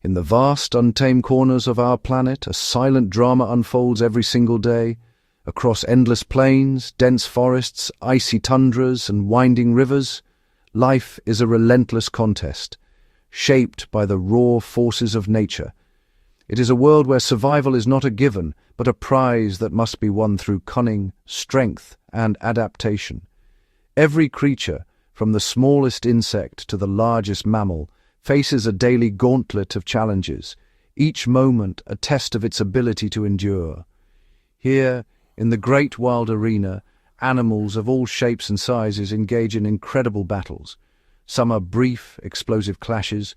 In the vast, untamed corners of our planet, a silent drama unfolds every single day. Across endless plains, dense forests, icy tundras, and winding rivers, life is a relentless contest, shaped by the raw forces of nature. It is a world where survival is not a given, but a prize that must be won through cunning, strength, and adaptation. Every creature, from the smallest insect to the largest mammal, faces a daily gauntlet of challenges, each moment a test of its ability to endure. Here, in the great wild arena, animals of all shapes and sizes engage in incredible battles. Some are brief, explosive clashes.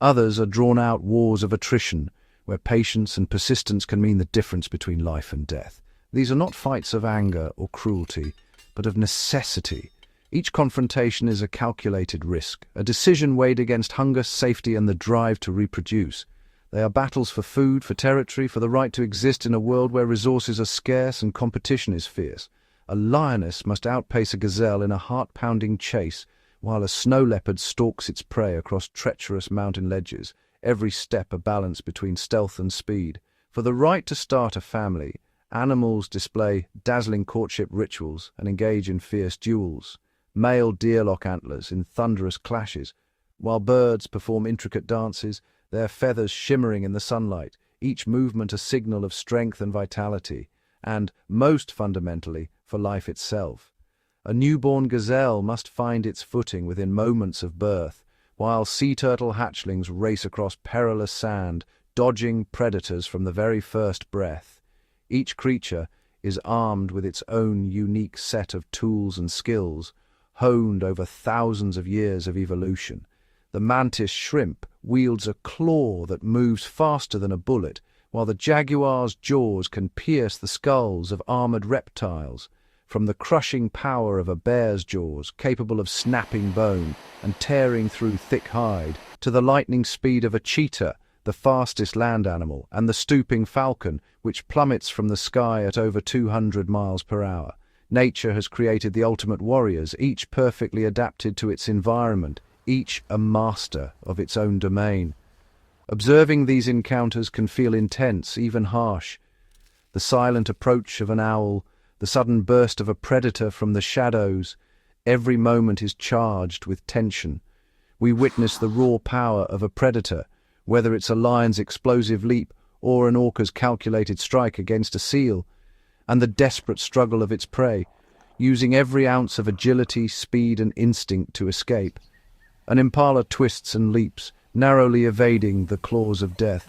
Others are drawn-out wars of attrition, where patience and persistence can mean the difference between life and death. These are not fights of anger or cruelty, but of necessity. Each confrontation is a calculated risk, a decision weighed against hunger, safety, and the drive to reproduce. They are battles for food, for territory, for the right to exist in a world where resources are scarce and competition is fierce. A lioness must outpace a gazelle in a heart-pounding chase, while a snow leopard stalks its prey across treacherous mountain ledges, every step a balance between stealth and speed. For the right to start a family, animals display dazzling courtship rituals and engage in fierce duels. Male deer lock antlers in thunderous clashes, while birds perform intricate dances, their feathers shimmering in the sunlight, each movement a signal of strength and vitality, and, most fundamentally, for life itself. A newborn gazelle must find its footing within moments of birth, while sea turtle hatchlings race across perilous sand, dodging predators from the very first breath. Each creature is armed with its own unique set of tools and skills, honed over thousands of years of evolution. The mantis shrimp wields a claw that moves faster than a bullet, while the jaguar's jaws can pierce the skulls of armored reptiles. From the crushing power of a bear's jaws, capable of snapping bone and tearing through thick hide, to the lightning speed of a cheetah, the fastest land animal, and the stooping falcon, which plummets from the sky at over 200 miles per hour. Nature has created the ultimate warriors, each perfectly adapted to its environment, each a master of its own domain. Observing these encounters can feel intense, even harsh. The silent approach of an owl, the sudden burst of a predator from the shadows, every moment is charged with tension. We witness the raw power of a predator, whether it's a lion's explosive leap or an orca's calculated strike against a seal, and the desperate struggle of its prey, using every ounce of agility, speed, and instinct to escape. An impala twists and leaps, narrowly evading the claws of death.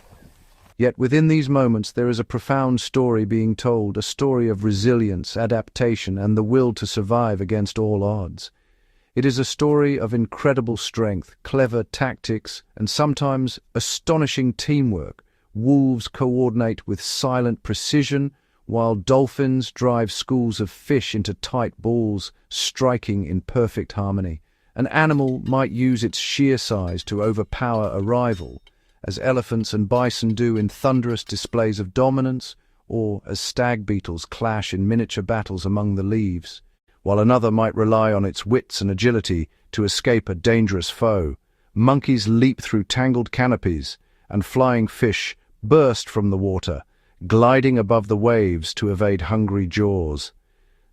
Yet within these moments there is a profound story being told, a story of resilience, adaptation, and the will to survive against all odds. It is a story of incredible strength, clever tactics, and sometimes astonishing teamwork. Wolves coordinate with silent precision, while dolphins drive schools of fish into tight balls, striking in perfect harmony. An animal might use its sheer size to overpower a rival, as elephants and bison do in thunderous displays of dominance, or as stag beetles clash in miniature battles among the leaves, while another might rely on its wits and agility to escape a dangerous foe. Monkeys leap through tangled canopies, and flying fish burst from the water, gliding above the waves to evade hungry jaws.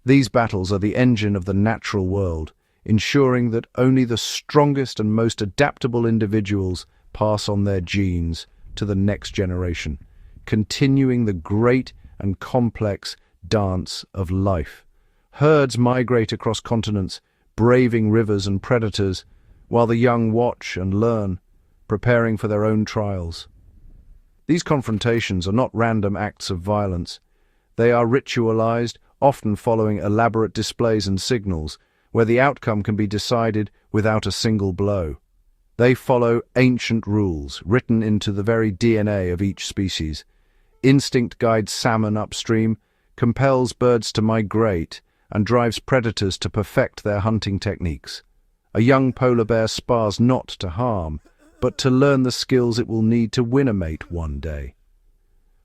These battles are the engine of the natural world, ensuring that only the strongest and most adaptable individuals pass on their genes to the next generation, continuing the great and complex dance of life. Herds migrate across continents, braving rivers and predators, while the young watch and learn, preparing for their own trials. These confrontations are not random acts of violence. They are ritualized, often following elaborate displays and signals, where the outcome can be decided without a single blow. They follow ancient rules, written into the very DNA of each species. Instinct guides salmon upstream, compels birds to migrate, and drives predators to perfect their hunting techniques. A young polar bear spars not to harm, but to learn the skills it will need to win a mate one day.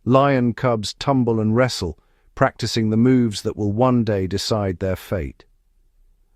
Lion cubs tumble and wrestle, practicing the moves that will one day decide their fate.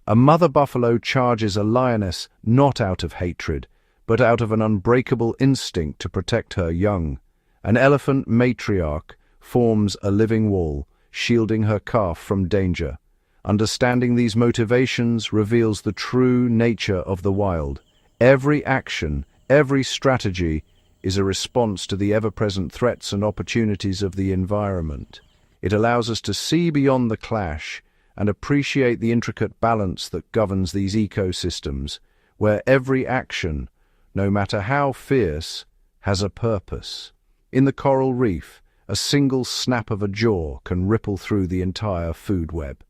A mother buffalo charges a lioness not out of hatred, but out of an unbreakable instinct to protect her young. An elephant matriarch forms a living wall, shielding her calf from danger. Understanding these motivations reveals the true nature of the wild. Every action, every strategy is a response to the ever-present threats and opportunities of the environment. It allows us to see beyond the clash and appreciate the intricate balance that governs these ecosystems, where every action, no matter how fierce, has a purpose. In the coral reef, a single snap of a jaw can ripple through the entire food web.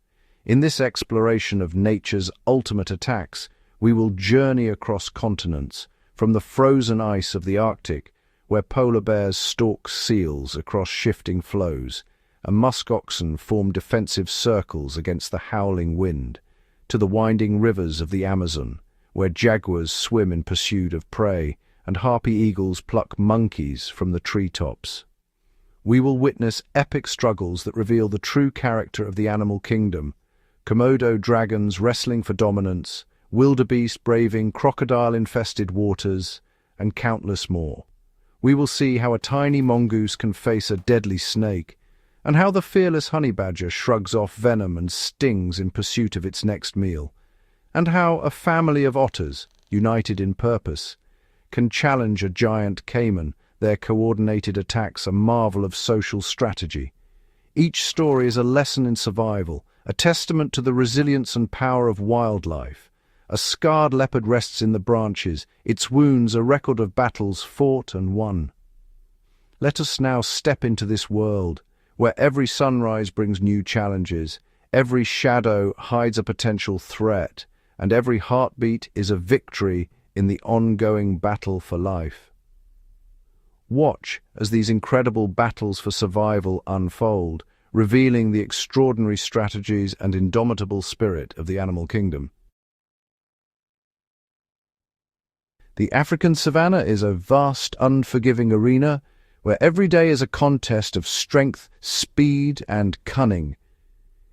In this exploration of nature's ultimate attacks, we will journey across continents, from the frozen ice of the Arctic, where polar bears stalk seals across shifting flows, and musk oxen form defensive circles against the howling wind, to the winding rivers of the Amazon, where jaguars swim in pursuit of prey and harpy eagles pluck monkeys from the treetops. We will witness epic struggles that reveal the true character of the animal kingdom: Komodo dragons wrestling for dominance, wildebeest braving crocodile-infested waters, and countless more. We will see how a tiny mongoose can face a deadly snake, and how the fearless honey badger shrugs off venom and stings in pursuit of its next meal, and how a family of otters, united in purpose, can challenge a giant caiman, their coordinated attacks a marvel of social strategy. Each story is a lesson in survival, a testament to the resilience and power of wildlife. A scarred leopard rests in the branches, its wounds a record of battles fought and won. Let us now step into this world, where every sunrise brings new challenges, every shadow hides a potential threat, and every heartbeat is a victory in the ongoing battle for life. Watch as these incredible battles for survival unfold, revealing the extraordinary strategies and indomitable spirit of the animal kingdom. The African savanna is a vast, unforgiving arena where every day is a contest of strength, speed, and cunning.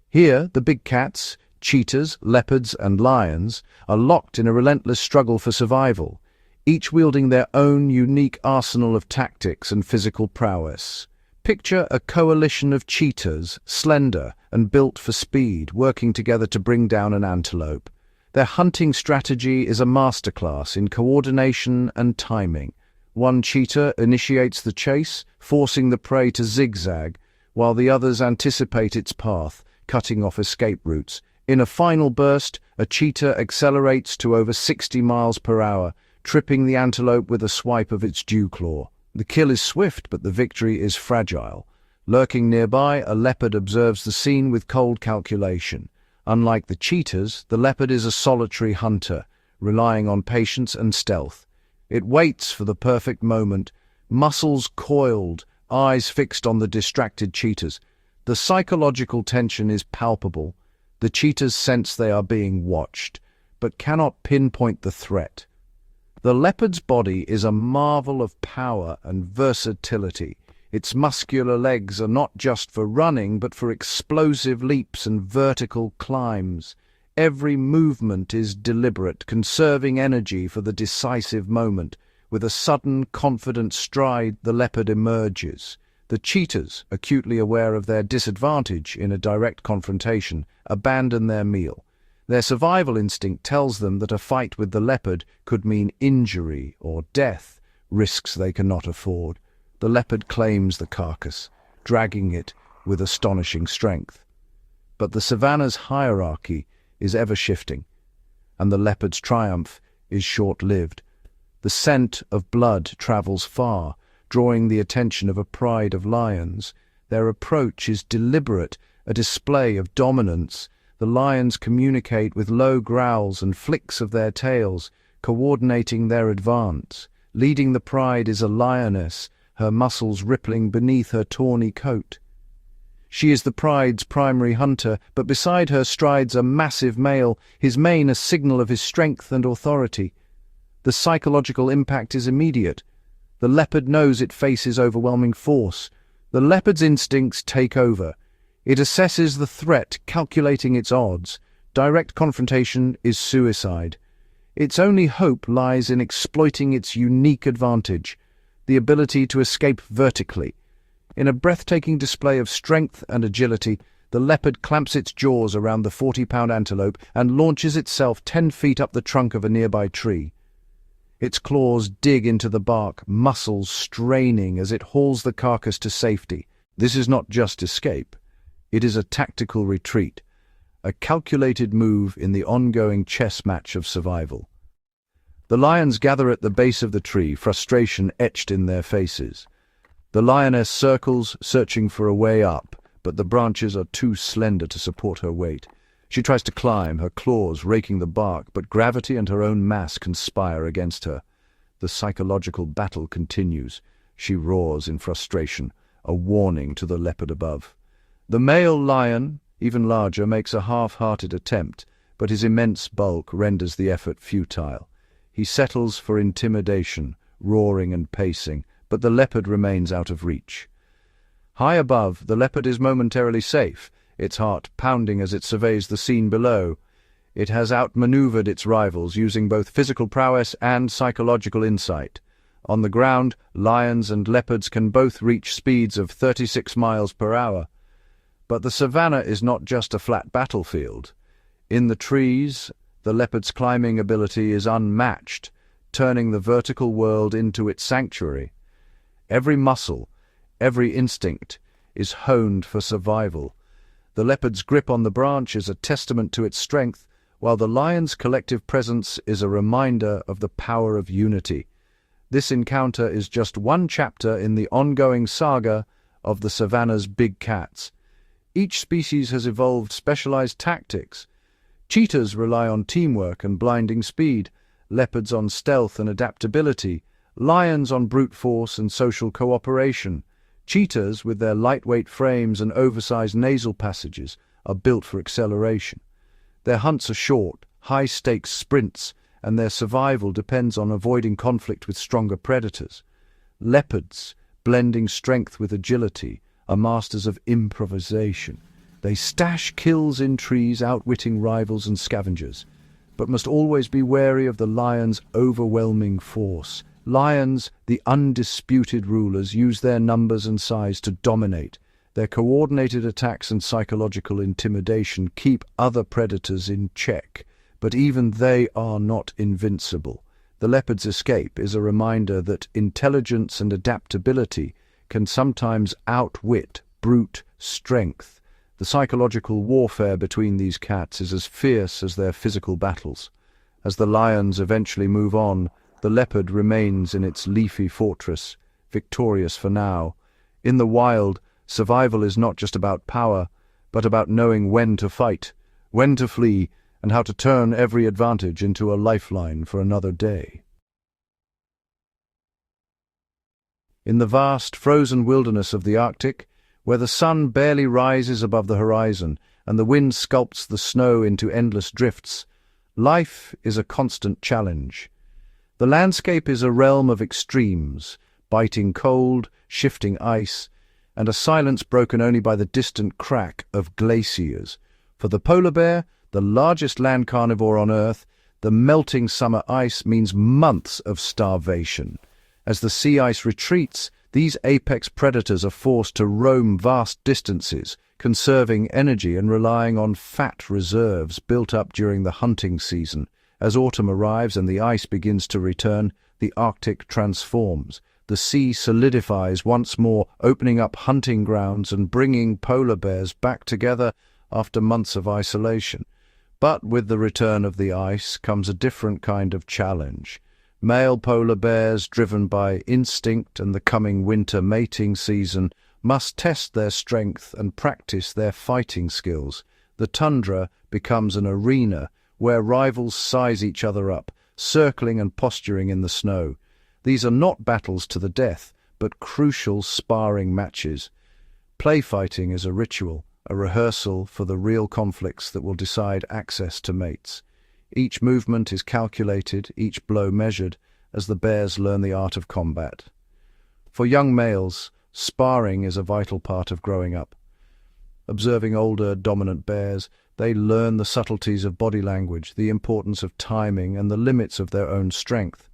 Here, the big cats, cheetahs, leopards, and lions are locked in a relentless struggle for survival, each wielding their own unique arsenal of tactics and physical prowess. Picture a coalition of cheetahs, slender and built for speed, working together to bring down an antelope. Their hunting strategy is a masterclass in coordination and timing. One cheetah initiates the chase, forcing the prey to zigzag, while the others anticipate its path, cutting off escape routes. In a final burst, a cheetah accelerates to over 60 miles per hour, tripping the antelope with a swipe of its dew claw. The kill is swift, but the victory is fragile. Lurking nearby, a leopard observes the scene with cold calculation. Unlike the cheetahs, the leopard is a solitary hunter, relying on patience and stealth. It waits for the perfect moment, muscles coiled, eyes fixed on the distracted cheetahs. The psychological tension is palpable. The cheetahs sense they are being watched, but cannot pinpoint the threat. The leopard's body is a marvel of power and versatility. Its muscular legs are not just for running, but for explosive leaps and vertical climbs. Every movement is deliberate, conserving energy for the decisive moment. With a sudden, confident stride, the leopard emerges. The cheetahs, acutely aware of their disadvantage in a direct confrontation, abandon their meal. Their survival instinct tells them that a fight with the leopard could mean injury or death, risks they cannot afford. The leopard claims the carcass, dragging it with astonishing strength. But the savanna's hierarchy is ever-shifting, and the leopard's triumph is short-lived. The scent of blood travels far, drawing the attention of a pride of lions. Their approach is deliberate, a display of dominance. The lions communicate with low growls and flicks of their tails, coordinating their advance. Leading the pride is a lioness, her muscles rippling beneath her tawny coat. She is the pride's primary hunter, but beside her strides a massive male, his mane a signal of his strength and authority. The psychological impact is immediate. The leopard knows it faces overwhelming force. The leopard's instincts take over. It assesses the threat, calculating its odds. Direct confrontation is suicide. Its only hope lies in exploiting its unique advantage, the ability to escape vertically. In a breathtaking display of strength and agility, the leopard clamps its jaws around the 40-pound antelope and launches itself 10 feet up the trunk of a nearby tree. Its claws dig into the bark, muscles straining as it hauls the carcass to safety. This is not just escape. It is a tactical retreat, a calculated move in the ongoing chess match of survival. The lions gather at the base of the tree, frustration etched in their faces. The lioness circles, searching for a way up, but the branches are too slender to support her weight. She tries to climb, her claws raking the bark, but gravity and her own mass conspire against her. The psychological battle continues. She roars in frustration, a warning to the leopard above. The male lion, even larger, makes a half-hearted attempt, but his immense bulk renders the effort futile. He settles for intimidation, roaring and pacing, but the leopard remains out of reach. High above, the leopard is momentarily safe, its heart pounding as it surveys the scene below. It has outmaneuvered its rivals, using both physical prowess and psychological insight. On the ground, lions and leopards can both reach speeds of 36 miles per hour. But the savannah is not just a flat battlefield. In the trees, the leopard's climbing ability is unmatched, turning the vertical world into its sanctuary. Every muscle, every instinct, is honed for survival. The leopard's grip on the branch is a testament to its strength, while the lion's collective presence is a reminder of the power of unity. This encounter is just one chapter in the ongoing saga of the savannah's big cats. Each species has evolved specialized tactics. Cheetahs rely on teamwork and blinding speed, leopards on stealth and adaptability, lions on brute force and social cooperation. Cheetahs, with their lightweight frames and oversized nasal passages, are built for acceleration. Their hunts are short, high-stakes sprints, and their survival depends on avoiding conflict with stronger predators. Leopards, blending strength with agility, are masters of improvisation. They stash kills in trees, outwitting rivals and scavengers, but must always be wary of the lion's overwhelming force. Lions, the undisputed rulers, use their numbers and size to dominate. Their coordinated attacks and psychological intimidation keep other predators in check, but even they are not invincible. The leopard's escape is a reminder that intelligence and adaptability can sometimes outwit brute strength. The psychological warfare between these cats is as fierce as their physical battles. As the lions eventually move on, the leopard remains in its leafy fortress, victorious for now. In the wild, survival is not just about power, but about knowing when to fight, when to flee, and how to turn every advantage into a lifeline for another day. In the vast, frozen wilderness of the Arctic, where the sun barely rises above the horizon and the wind sculpts the snow into endless drifts, life is a constant challenge. The landscape is a realm of extremes, biting cold, shifting ice, and a silence broken only by the distant crack of glaciers. For the polar bear, the largest land carnivore on Earth, the melting summer ice means months of starvation. As the sea ice retreats, these apex predators are forced to roam vast distances, conserving energy and relying on fat reserves built up during the hunting season. As autumn arrives and the ice begins to return, the Arctic transforms. The sea solidifies once more, opening up hunting grounds and bringing polar bears back together after months of isolation. But with the return of the ice comes a different kind of challenge. Male polar bears, driven by instinct and the coming winter mating season, must test their strength and practice their fighting skills. The tundra becomes an arena where rivals size each other up, circling and posturing in the snow. These are not battles to the death, but crucial sparring matches. Play fighting is a ritual, a rehearsal for the real conflicts that will decide access to mates. Each movement is calculated, each blow measured, as the bears learn the art of combat. For young males, sparring is a vital part of growing up. Observing older, dominant bears, They learn the subtleties of body language, the importance of timing, and the limits of their own strength.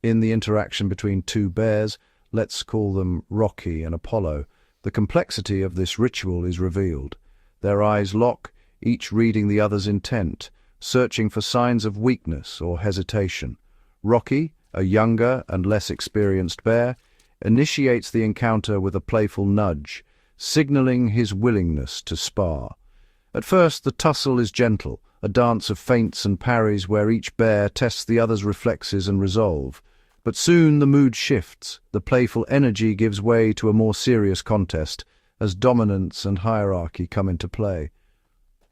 In the interaction between two bears, let's call them Rocky and Apollo, the complexity of this ritual is revealed. Their eyes lock, each reading the other's intent, searching for signs of weakness or hesitation. Rocky, a younger and less experienced bear, initiates the encounter with a playful nudge, signaling his willingness to spar. At first, the tussle is gentle, a dance of feints and parries where each bear tests the other's reflexes and resolve. But soon the mood shifts. The playful energy gives way to a more serious contest, as dominance and hierarchy come into play.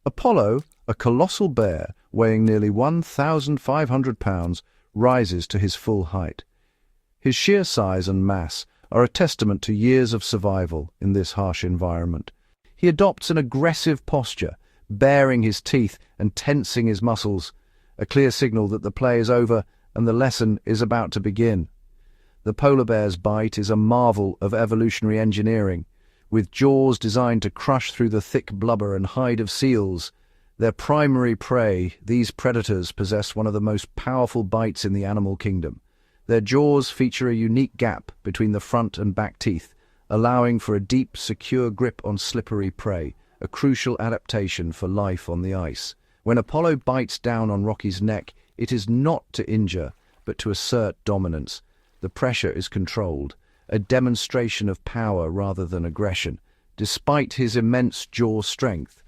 Apollo, a colossal bear weighing nearly 1,500 pounds, rises to his full height. His sheer size and mass are a testament to years of survival in this harsh environment. He adopts an aggressive posture, baring his teeth and tensing his muscles, a clear signal that the play is over and the lesson is about to begin. The polar bear's bite is a marvel of evolutionary engineering, with jaws designed to crush through the thick blubber and hide of seals. Their primary prey, these predators possess one of the most powerful bites in the animal kingdom. Their jaws feature a unique gap between the front and back teeth, allowing for a deep, secure grip on slippery prey, a crucial adaptation for life on the ice. When Apollo bites down on Rocky's neck, it is not to injure, but to assert dominance. The pressure is controlled, a demonstration of power rather than aggression. Despite his immense jaw strength,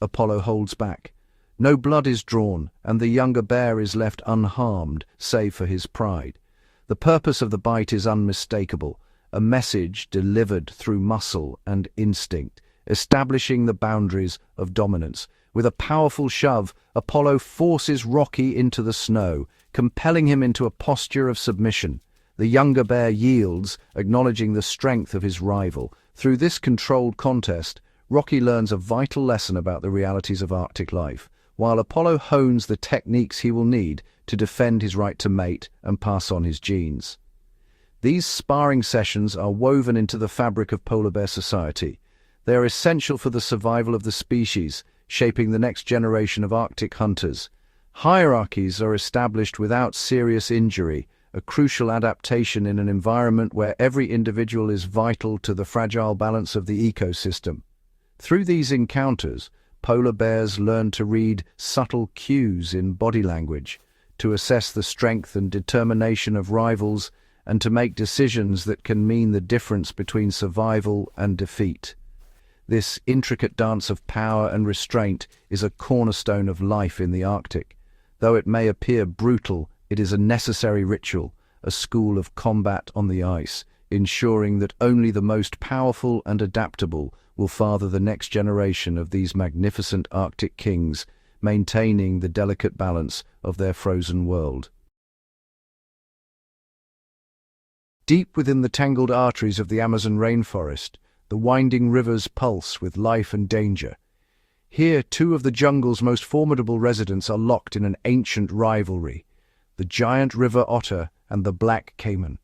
Apollo holds back. No blood is drawn, and the younger bear is left unharmed, save for his pride. The purpose of the bite is unmistakable, a message delivered through muscle and instinct, establishing the boundaries of dominance. With a powerful shove, Apollo forces Rocky into the snow, compelling him into a posture of submission. The younger bear yields, acknowledging the strength of his rival. Through this controlled contest, Rocky learns a vital lesson about the realities of Arctic life, while Apollo hones the techniques he will need to defend his right to mate and pass on his genes. These sparring sessions are woven into the fabric of polar bear society. They are essential for the survival of the species, shaping the next generation of Arctic hunters. Hierarchies are established without serious injury, a crucial adaptation in an environment where every individual is vital to the fragile balance of the ecosystem. Through these encounters, polar bears learn to read subtle cues in body language, to assess the strength and determination of rivals, and to make decisions that can mean the difference between survival and defeat. This intricate dance of power and restraint is a cornerstone of life in the Arctic. Though it may appear brutal, it is a necessary ritual, a school of combat on the ice, ensuring that only the most powerful and adaptable will father the next generation of these magnificent Arctic kings, maintaining the delicate balance of their frozen world. Deep within the tangled arteries of the Amazon rainforest, the winding rivers pulse with life and danger. Here, two of the jungle's most formidable residents are locked in an ancient rivalry, the giant river otter and the black caiman.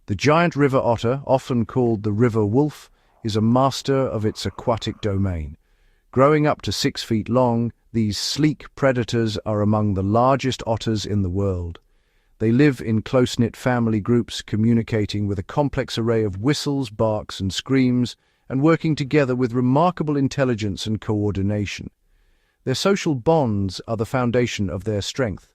The giant river otter, often called the river wolf, is a master of its aquatic domain. Growing up to 6 feet long, these sleek predators are among the largest otters in the world. They live in close-knit family groups, communicating with a complex array of whistles, barks, and screams, and working together with remarkable intelligence and coordination. Their social bonds are the foundation of their strength.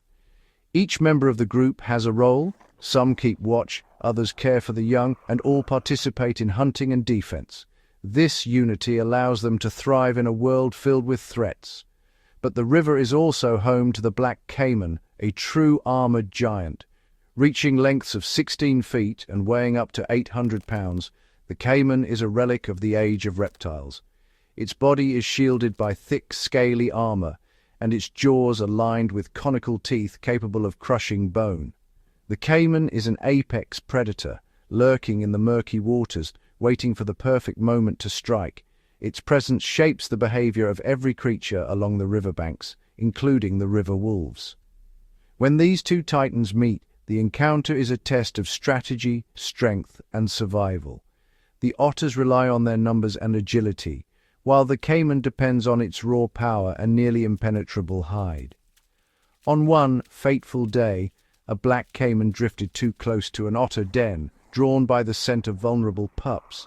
Each member of the group has a role. Some keep watch, others care for the young, and all participate in hunting and defense. This unity allows them to thrive in a world filled with threats. But the river is also home to the black caiman, a true armored giant. Reaching lengths of 16 feet and weighing up to 800 pounds, the caiman is a relic of the age of reptiles. Its body is shielded by thick, scaly armor, and its jaws are lined with conical teeth capable of crushing bone. The caiman is an apex predator, lurking in the murky waters, waiting for the perfect moment to strike. Its presence shapes the behavior of every creature along the riverbanks, including the river wolves. When these two titans meet, the encounter is a test of strategy, strength, and survival. The otters rely on their numbers and agility, while the caiman depends on its raw power and nearly impenetrable hide. On one fateful day, a black caiman drifted too close to an otter den, drawn by the scent of vulnerable pups.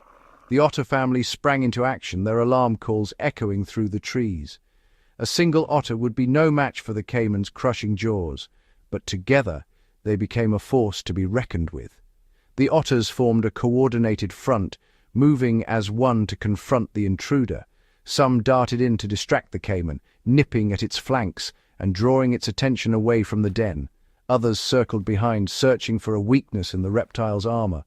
The otter family sprang into action, their alarm calls echoing through the trees. A single otter would be no match for the caiman's crushing jaws, but together they became a force to be reckoned with. The otters formed a coordinated front, moving as one to confront the intruder. Some darted in to distract the caiman, nipping at its flanks and drawing its attention away from the den. Others circled behind, searching for a weakness in the reptile's armor.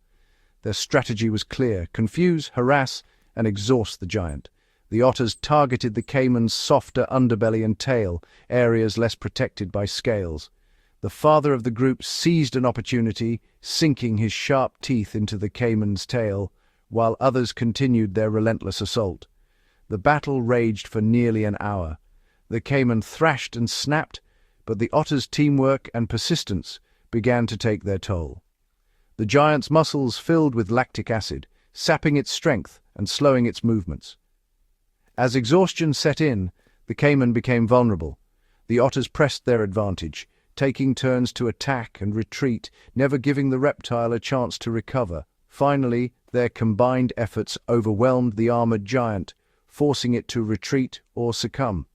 Their strategy was clear: confuse, harass, and exhaust the giant. The otters targeted the caiman's softer underbelly and tail, areas less protected by scales. The father of the group seized an opportunity, sinking his sharp teeth into the caiman's tail, while others continued their relentless assault. The battle raged for nearly an hour. The caiman thrashed and snapped, but the otter's teamwork and persistence began to take their toll. The giant's muscles filled with lactic acid, sapping its strength and slowing its movements. As exhaustion set in, the caiman became vulnerable. The otters pressed their advantage, taking turns to attack and retreat, never giving the reptile a chance to recover. Finally, their combined efforts overwhelmed the armored giant, forcing it to retreat or succumb.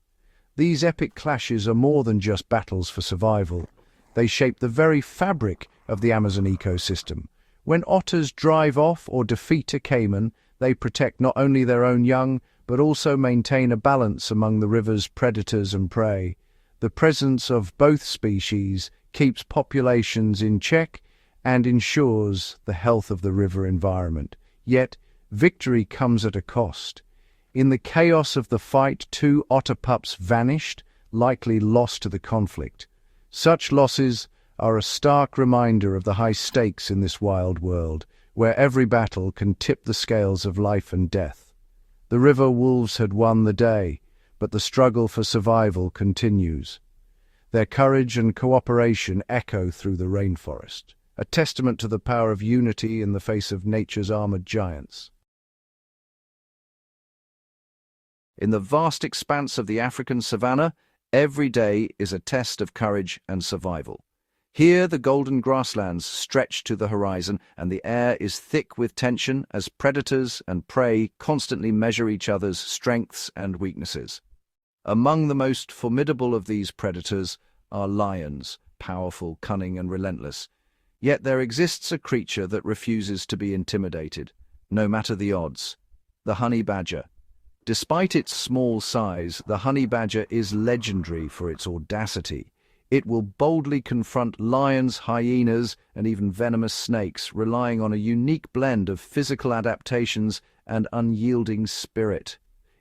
These epic clashes are more than just battles for survival. They shape the very fabric of the Amazon ecosystem. When otters drive off or defeat a caiman, they protect not only their own young, but also maintain a balance among the river's predators and prey. The presence of both species keeps populations in check and ensures the health of the river environment. Yet, victory comes at a cost. In the chaos of the fight, 2 otter pups vanished, likely lost to the conflict. Such losses are a stark reminder of the high stakes in this wild world, where every battle can tip the scales of life and death. The river wolves had won the day, but the struggle for survival continues. Their courage and cooperation echo through the rainforest, a testament to the power of unity in the face of nature's armored giants. In the vast expanse of the African savanna, every day is a test of courage and survival. Here the golden grasslands stretch to the horizon, and the air is thick with tension as predators and prey constantly measure each other's strengths and weaknesses. Among the most formidable of these predators are lions, powerful, cunning, and relentless. Yet there exists a creature that refuses to be intimidated, no matter the odds: the honey badger. Despite its small size, the honey badger is legendary for its audacity. It will boldly confront lions, hyenas, and even venomous snakes, relying on a unique blend of physical adaptations and unyielding spirit.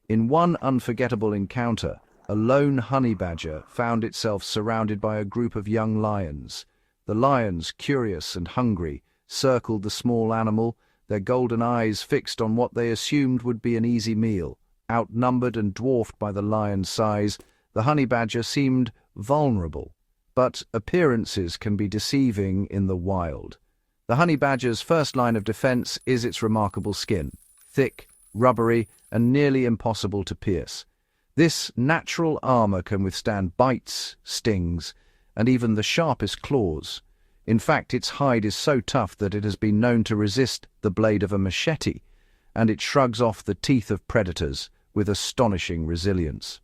In one unforgettable encounter, a lone honey badger found itself surrounded by a group of young lions. The lions, curious and hungry, circled the small animal, their golden eyes fixed on what they assumed would be an easy meal. Outnumbered and dwarfed by the lion's size, the honey badger seemed vulnerable. But appearances can be deceiving in the wild. The honey badger's first line of defense is its remarkable skin, thick, rubbery, and nearly impossible to pierce. This natural armor can withstand bites, stings, and even the sharpest claws. In fact, its hide is so tough that it has been known to resist the blade of a machete, and it shrugs off the teeth of predators with astonishing resilience.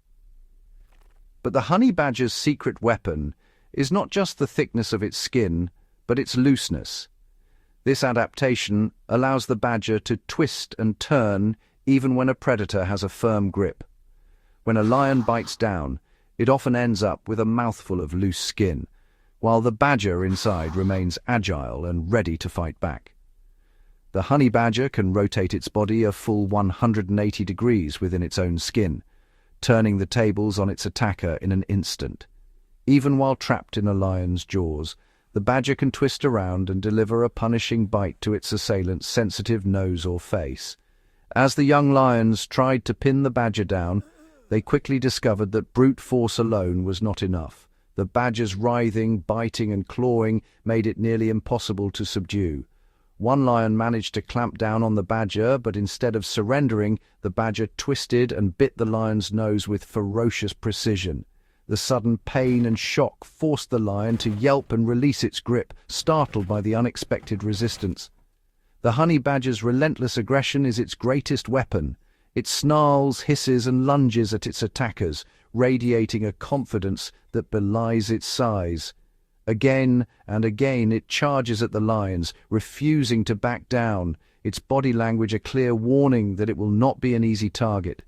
But the honey badger's secret weapon is not just the thickness of its skin, but its looseness. This adaptation allows the badger to twist and turn even when a predator has a firm grip. When a lion bites down, it often ends up with a mouthful of loose skin, while the badger inside remains agile and ready to fight back. The honey badger can rotate its body a full 180 degrees within its own skin, turning the tables on its attacker in an instant. Even while trapped in a lion's jaws, the badger can twist around and deliver a punishing bite to its assailant's sensitive nose or face. As the young lions tried to pin the badger down, they quickly discovered that brute force alone was not enough. The badger's writhing, biting, and clawing made it nearly impossible to subdue. One lion managed to clamp down on the badger, but instead of surrendering, the badger twisted and bit the lion's nose with ferocious precision. The sudden pain and shock forced the lion to yelp and release its grip, startled by the unexpected resistance. The honey badger's relentless aggression is its greatest weapon. It snarls, hisses, and lunges at its attackers, radiating a confidence that belies its size. Again and again it charges at the lions, refusing to back down, its body language a clear warning that it will not be an easy target.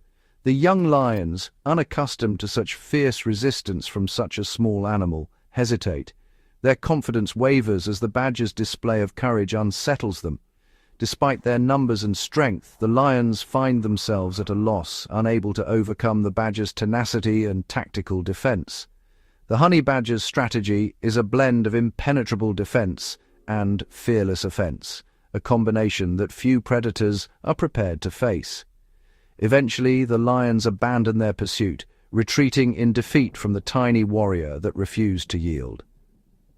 The young lions, unaccustomed to such fierce resistance from such a small animal, hesitate. Their confidence wavers as the badger's display of courage unsettles them. Despite their numbers and strength, the lions find themselves at a loss, unable to overcome the badger's tenacity and tactical defense. The honey badger's strategy is a blend of impenetrable defense and fearless offense, a combination that few predators are prepared to face. Eventually, the lions abandon their pursuit, retreating in defeat from the tiny warrior that refused to yield.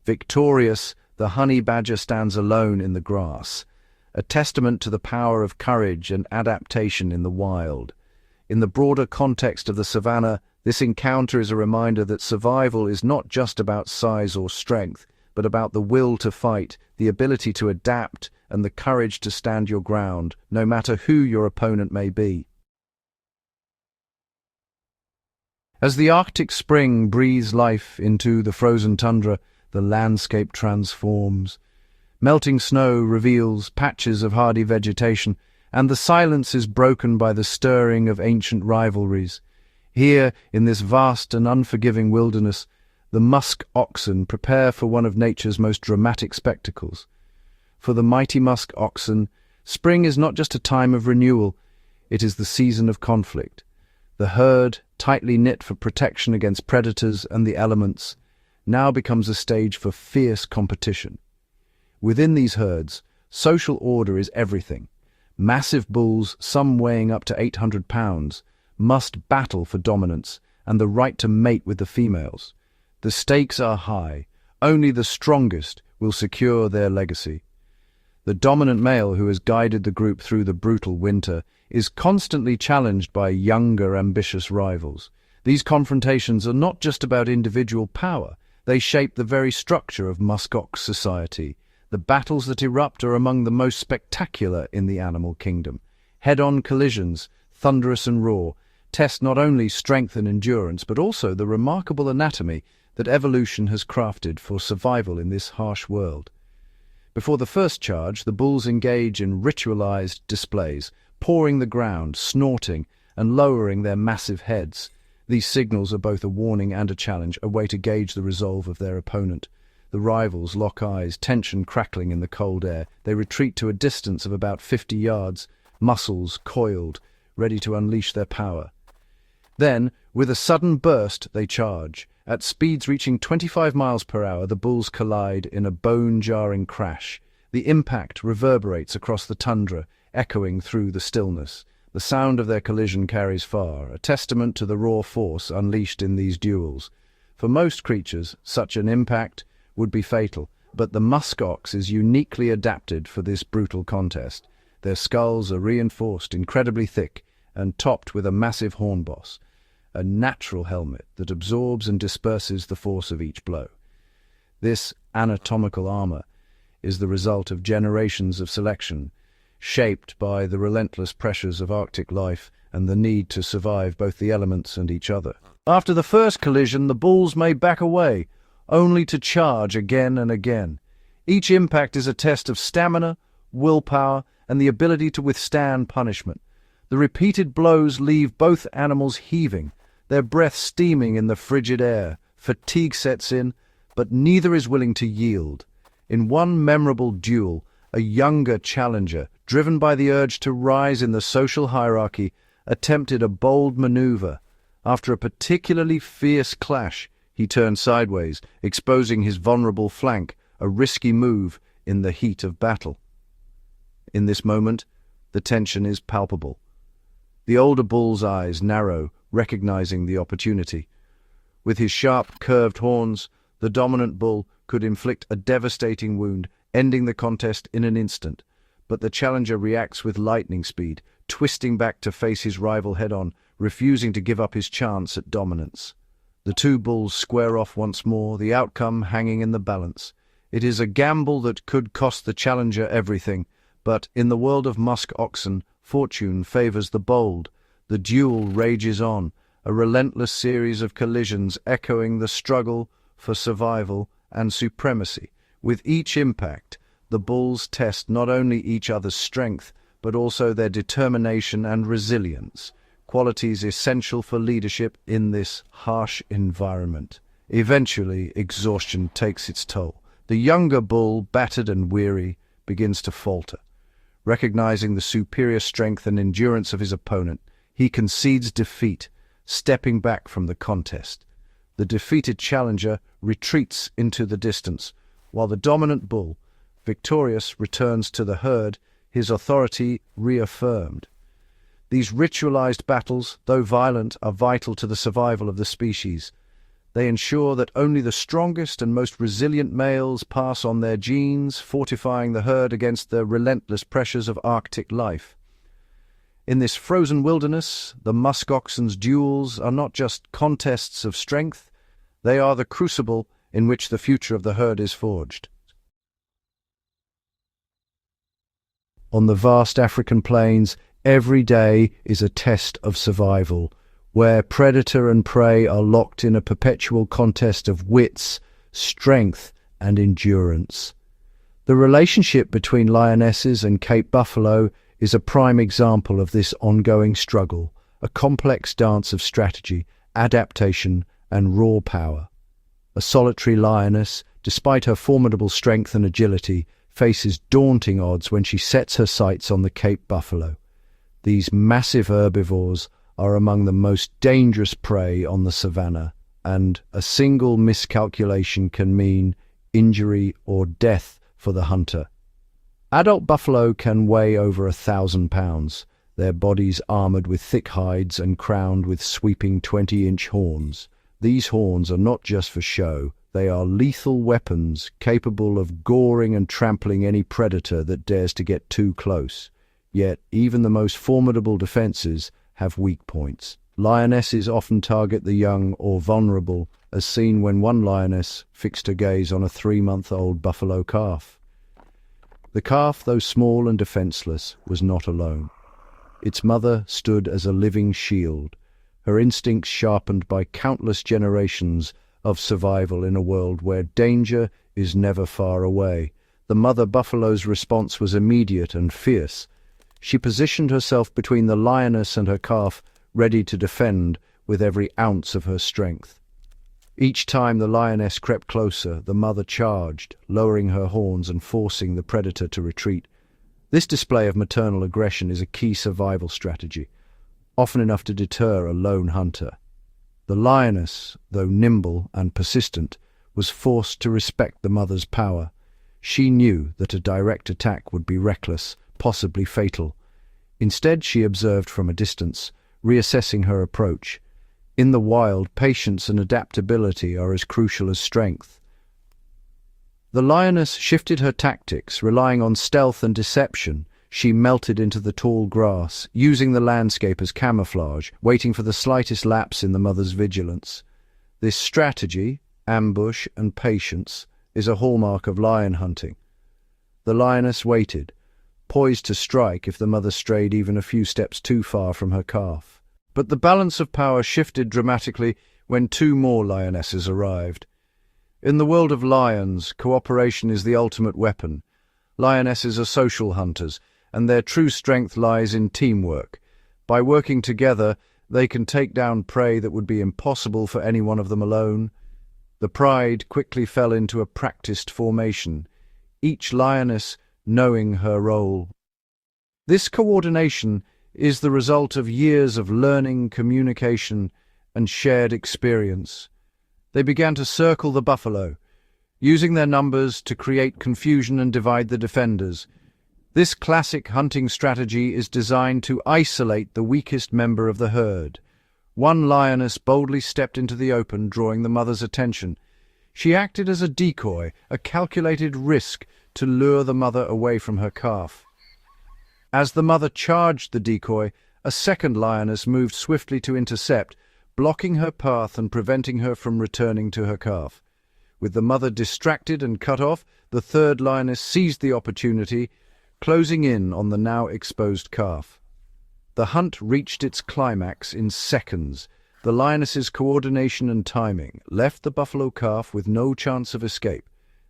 Victorious, the honey badger stands alone in the grass, a testament to the power of courage and adaptation in the wild. In the broader context of the savannah, this encounter is a reminder that survival is not just about size or strength, but about the will to fight, the ability to adapt, and the courage to stand your ground, no matter who your opponent may be. As the Arctic spring breathes life into the frozen tundra, the landscape transforms. Melting snow reveals patches of hardy vegetation, and the silence is broken by the stirring of ancient rivalries. Here, in this vast and unforgiving wilderness, the Musk oxen prepare for one of nature's most dramatic spectacles. For the mighty Musk oxen, spring is not just a time of renewal, it is the season of conflict. The herd, tightly knit for protection against predators and the elements, now becomes a stage for fierce competition. Within these herds, social order is everything. Massive bulls, some weighing up to 800 pounds, must battle for dominance and the right to mate with the females. The stakes are high. Only the strongest will secure their legacy. The dominant male who has guided the group through the brutal winter is constantly challenged by younger, ambitious rivals. These confrontations are not just about individual power. They shape the very structure of muskox society. The battles that erupt are among the most spectacular in the animal kingdom. Head-on collisions, thunderous and raw, test not only strength and endurance, but also the remarkable anatomy that evolution has crafted for survival in this harsh world. Before the first charge, the bulls engage in ritualized displays, pawing the ground, snorting, and lowering their massive heads. These signals are both a warning and a challenge, a way to gauge the resolve of their opponent. The rivals lock eyes, tension crackling in the cold air. They retreat to a distance of about 50 yards, muscles coiled, ready to unleash their power. Then, with a sudden burst, they charge. At speeds reaching 25 miles per hour, the bulls collide in a bone-jarring crash. The impact reverberates across the tundra, echoing through the stillness. The sound of their collision carries far, a testament to the raw force unleashed in these duels. For most creatures, such an impact would be fatal, but the musk ox is uniquely adapted for this brutal contest. Their skulls are reinforced, incredibly thick, and topped with a massive hornboss, a natural helmet that absorbs and disperses the force of each blow. This anatomical armor is the result of generations of selection, shaped by the relentless pressures of Arctic life and the need to survive both the elements and each other. After the first collision, the bulls may back away, only to charge again and again. Each impact is a test of stamina, willpower, and the ability to withstand punishment. The repeated blows leave both animals heaving, their breath steaming in the frigid air. Fatigue sets in, but neither is willing to yield. In one memorable duel, a younger challenger, driven by the urge to rise in the social hierarchy, attempted a bold maneuver. After a particularly fierce clash, he turned sideways, exposing his vulnerable flank, a risky move in the heat of battle. In this moment, the tension is palpable. The older bull's eyes narrow, recognizing the opportunity. With his sharp, curved horns, the dominant bull could inflict a devastating wound, ending the contest in an instant. But the challenger reacts with lightning speed, twisting back to face his rival head-on, refusing to give up his chance at dominance. The two bulls square off once more, the outcome hanging in the balance. It is a gamble that could cost the challenger everything, but in the world of Musk oxen, fortune favors the bold. The duel rages on, a relentless series of collisions echoing the struggle for survival and supremacy. With each impact, the bulls test not only each other's strength, but also their determination and resilience, qualities essential for leadership in this harsh environment. Eventually, exhaustion takes its toll. The younger bull, battered and weary, begins to falter. Recognizing the superior strength and endurance of his opponent, he concedes defeat, stepping back from the contest. The defeated challenger retreats into the distance, while the dominant bull, victorious, returns to the herd, his authority reaffirmed. These ritualized battles, though violent, are vital to the survival of the species. They ensure that only the strongest and most resilient males pass on their genes, fortifying the herd against the relentless pressures of Arctic life. In this frozen wilderness, the musk oxen's duels are not just contests of strength, they are the crucible in which the future of the herd is forged. On the vast African plains, every day is a test of survival, where predator and prey are locked in a perpetual contest of wits, strength, and endurance. The relationship between lionesses and Cape buffalo is a prime example of this ongoing struggle, a complex dance of strategy, adaptation, and raw power. A solitary lioness, despite her formidable strength and agility, faces daunting odds when she sets her sights on the Cape buffalo. These massive herbivores are among the most dangerous prey on the savanna, and a single miscalculation can mean injury or death for the hunter. Adult buffalo can weigh over 1,000 pounds, their bodies armored with thick hides and crowned with sweeping 20-inch horns. These horns are not just for show, they are lethal weapons capable of goring and trampling any predator that dares to get too close. Yet, even the most formidable defenses have weak points. Lionesses often target the young or vulnerable, as seen when one lioness fixed her gaze on a 3-month-old buffalo calf. The calf, though small and defenseless, was not alone. Its mother stood as a living shield, her instincts sharpened by countless generations of survival in a world where danger is never far away. The mother buffalo's response was immediate and fierce. She positioned herself between the lioness and her calf, ready to defend with every ounce of her strength. Each time the lioness crept closer, the mother charged, lowering her horns and forcing the predator to retreat. This display of maternal aggression is a key survival strategy, often enough to deter a lone hunter. The lioness, though nimble and persistent, was forced to respect the mother's power. She knew that a direct attack would be reckless, possibly fatal. Instead, she observed from a distance, reassessing her approach. In the wild, patience and adaptability are as crucial as strength. The lioness shifted her tactics, relying on stealth and deception. She melted into the tall grass, using the landscape as camouflage, waiting for the slightest lapse in the mother's vigilance. This strategy, ambush and patience, is a hallmark of lion hunting. The lioness waited, poised to strike if the mother strayed even a few steps too far from her calf. But the balance of power shifted dramatically when 2 more lionesses arrived. In the world of lions, cooperation is the ultimate weapon. Lionesses are social hunters, and their true strength lies in teamwork. By working together, they can take down prey that would be impossible for any one of them alone. The pride quickly fell into a practiced formation, each lioness knowing her role. This coordination is the result of years of learning, communication, and shared experience. They began to circle the buffalo, using their numbers to create confusion and divide the defenders. This classic hunting strategy is designed to isolate the weakest member of the herd. One lioness boldly stepped into the open, drawing the mother's attention. She acted as a decoy, a calculated risk to lure the mother away from her calf. As the mother charged the decoy, a second lioness moved swiftly to intercept, blocking her path and preventing her from returning to her calf. With the mother distracted and cut off, the third lioness seized the opportunity, closing in on the now exposed calf. The hunt reached its climax in seconds. The lioness's coordination and timing left the buffalo calf with no chance of escape.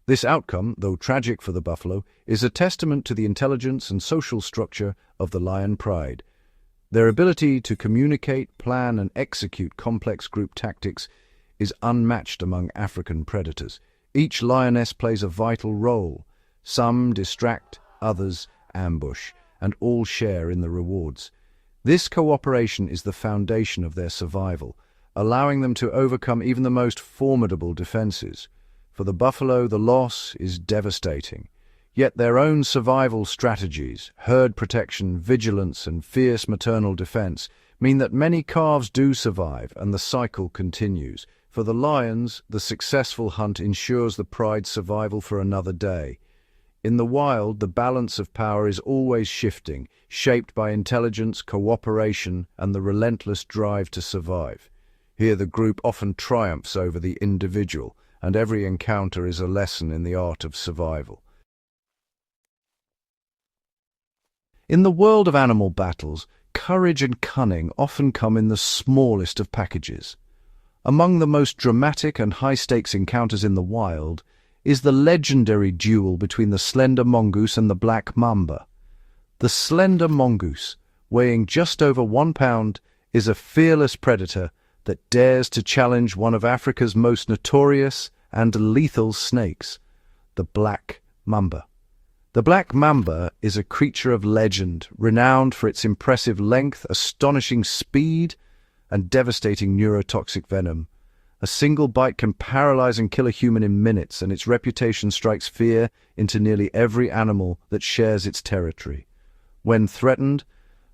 This outcome, though tragic for the buffalo, is a testament to the intelligence and social structure of the lion pride. Their ability to communicate, plan, and execute complex group tactics is unmatched among African predators. Each lioness plays a vital role. Some distract, others ambush, and all share in the rewards. This cooperation is the foundation of their survival, allowing them to overcome even the most formidable defenses. For the buffalo, the loss is devastating. Yet their own survival strategies, herd protection, vigilance, and fierce maternal defense mean that many calves do survive and the cycle continues. For the lions, the successful hunt ensures the pride's survival for another day. In the wild, the balance of power is always shifting, shaped by intelligence, cooperation, and the relentless drive to survive. Here the group often triumphs over the individual, and every encounter is a lesson in the art of survival. In the world of animal battles, courage and cunning often come in the smallest of packages. Among the most dramatic and high-stakes encounters in the wild is the legendary duel between the slender mongoose and the black mamba. The slender mongoose, weighing just over 1 pound, is a fearless predator that dares to challenge one of Africa's most notorious and lethal snakes, the black mamba. The black mamba is a creature of legend, renowned for its impressive length, astonishing speed, and devastating neurotoxic venom. A single bite can paralyze and kill a human in minutes, and its reputation strikes fear into nearly every animal that shares its territory. When threatened,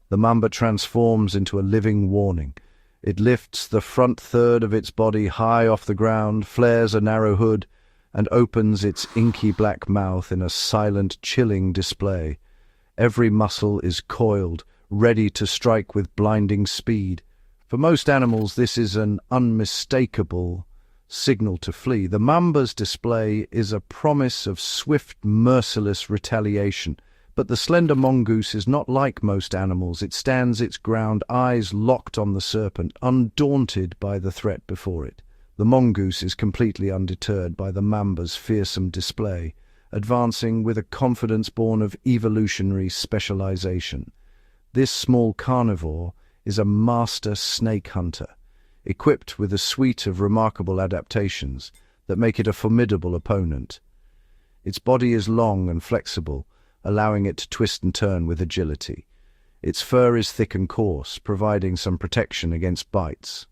the mamba transforms into a living warning. It lifts the front third of its body high off the ground, flares a narrow hood, and opens its inky black mouth in a silent, chilling display. Every muscle is coiled, ready to strike with blinding speed. For most animals, this is an unmistakable signal to flee. The mamba's display is a promise of swift, merciless retaliation. But the slender mongoose is not like most animals. It stands its ground, eyes locked on the serpent, undaunted by the threat before it. The mongoose is completely undeterred by the mamba's fearsome display, advancing with a confidence born of evolutionary specialization. This small carnivore is a master snake hunter, equipped with a suite of remarkable adaptations that make it a formidable opponent. Its body is long and flexible, allowing it to twist and turn with agility. Its fur is thick and coarse, providing some protection against bites.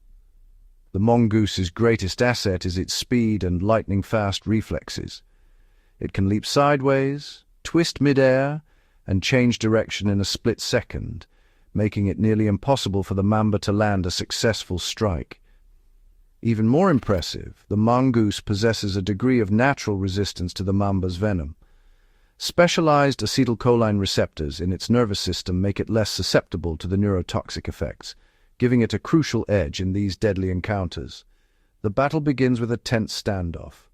The mongoose's greatest asset is its speed and lightning-fast reflexes. It can leap sideways, twist mid-air, and change direction in a split second, making it nearly impossible for the mamba to land a successful strike. Even more impressive, the mongoose possesses a degree of natural resistance to the mamba's venom. Specialized acetylcholine receptors in its nervous system make it less susceptible to the neurotoxic effects, giving it a crucial edge in these deadly encounters. The battle begins with a tense standoff.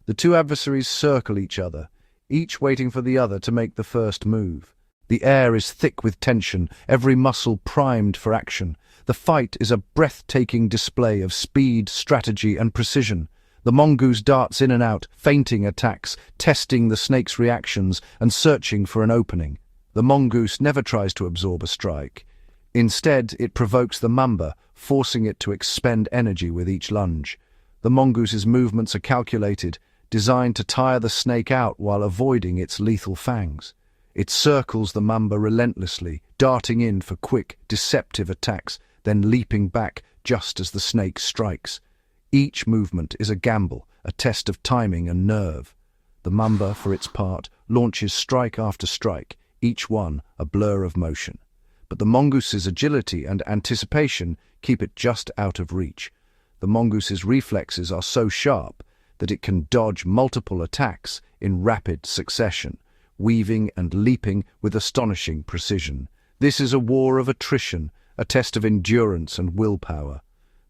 The two adversaries circle each other, each waiting for the other to make the first move. The air is thick with tension, every muscle primed for action. The fight is a breathtaking display of speed, strategy, and precision. The mongoose darts in and out, feinting attacks, testing the snake's reactions, and searching for an opening. The mongoose never tries to absorb a strike. Instead, it provokes the mamba, forcing it to expend energy with each lunge. The mongoose's movements are calculated, designed to tire the snake out while avoiding its lethal fangs. It circles the mamba relentlessly, darting in for quick, deceptive attacks, then leaping back just as the snake strikes. Each movement is a gamble, a test of timing and nerve. The mamba, for its part, launches strike after strike, each one a blur of motion. But the mongoose's agility and anticipation keep it just out of reach. The mongoose's reflexes are so sharp that it can dodge multiple attacks in rapid succession, weaving and leaping with astonishing precision. This is a war of attrition, a test of endurance and willpower.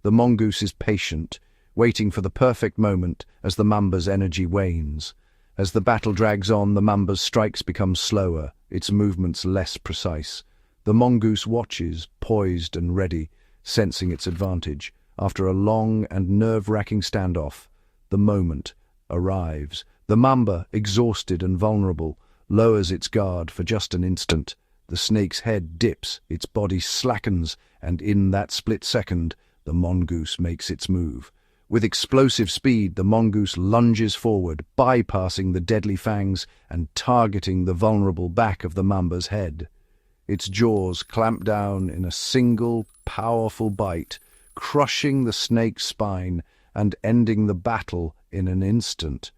The mongoose is patient, waiting for the perfect moment as the mamba's energy wanes. As the battle drags on, the mamba's strikes become slower, its movements less precise. The mongoose watches, poised and ready, sensing its advantage. After a long and nerve-wracking standoff, the moment arrives. The mamba, exhausted and vulnerable, lowers its guard for just an instant. The snake's head dips, its body slackens, and in that split second, the mongoose makes its move. With explosive speed, the mongoose lunges forward, bypassing the deadly fangs and targeting the vulnerable back of the mamba's head. Its jaws clamp down in a single, powerful bite, crushing the snake's spine and ending the battle in an instant.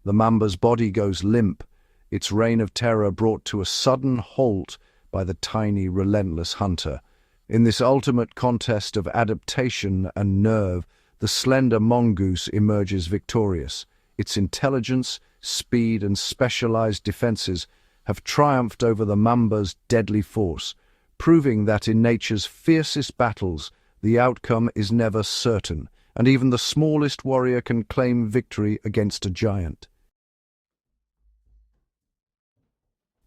The mamba's body goes limp, its reign of terror brought to a sudden halt by the tiny, relentless hunter. In this ultimate contest of adaptation and nerve, the slender mongoose emerges victorious. Its intelligence, speed, and specialized defenses have triumphed over the mamba's deadly force, proving that in nature's fiercest battles, the outcome is never certain, and even the smallest warrior can claim victory against a giant.